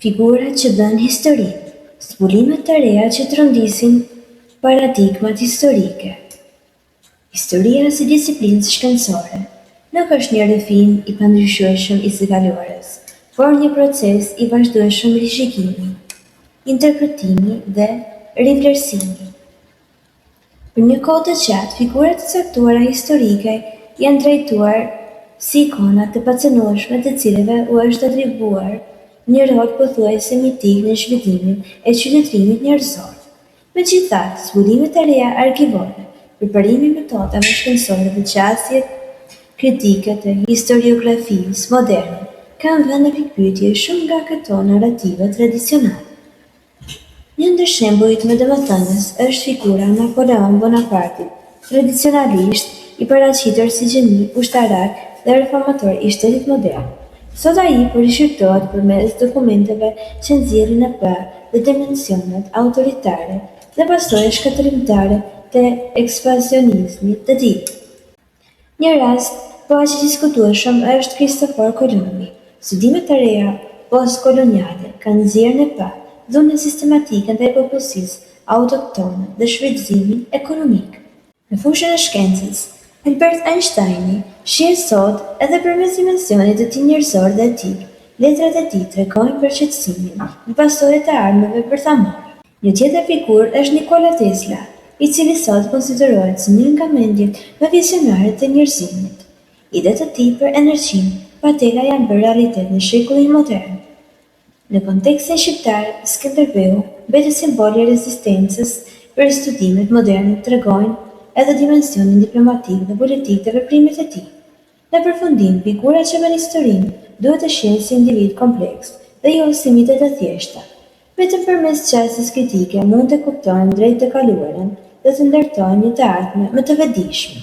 Figurat që bën histori, zbulimet të reja që të rëndisin paradigmat historike. Historia si disiplinë shkencore nuk është një rrëfim i pandryshueshëm i së kaluarës, por një proces i vazhdueshëm rishikimi, interpretimi dhe rivlerësimi. Për një kohë të gjatë, figurat të caktuara historike janë trajtuar si ikona të pacënueshme të cilëve u është atribuar një rol pothuajse mitik në zhvillimin e qytetërimit njerëzor. Megjithatë, zbulimet e reja arkivore, përbërimi i metodave shkencore dhe qasjet kritike të historiografisë moderne kanë vënë në pikpyetje shumë nga këto narrative tradicionale. Një ndër shembujt më domethënës është figura Napoleon Bonapartit, tradicionalisht i paraqitur si gjeni ushtarak dhe reformator i shtetit modern. Sot ai përshkruhet përmes dokumenteve që nxjerrin në parë dhe dimensionet autoritare dhe pasojë shkatërrimtare të ekspansionizmit të tij. Një rast po aq i diskutueshëm është Kristofor Kolumbi. Studimet e reja postkoloniale kanë nxjerrë në parë dhunën sistematike ndaj popullsisë autoktone dhe shfrytëzimin ekonomik. Në fushën e shkencës, Albert Einsteini shihet sot edhe përmes dimensionit të tij njerëzor dhe etik. Letrat e tij tregojnë për shqetësimin në pasojat e armëve për ta marrë. Një tjetër figurë është Nikola Tesla, i cili sot konsiderohet si një nga mendjet më vizionare të njerëzimit. Idetë e tij për energjinë patela janë bërë realitet në shekullin modern. Në kontekstin shqiptar, Skënderbeu mbeti simbol i rezistencës për studimet moderne tregojnë edhe dimensionin diplomatik dhe politik të veprimit të tij. Në përfundim, figurat që bën historinë duhet të shihen si individ kompleks dhe jo si mite të thjeshta. Vetëm përmes qasjes kritike mund të kuptojnë drejt të kaluarën dhe të ndërtojnë një të ardhme më të vetëdijshme.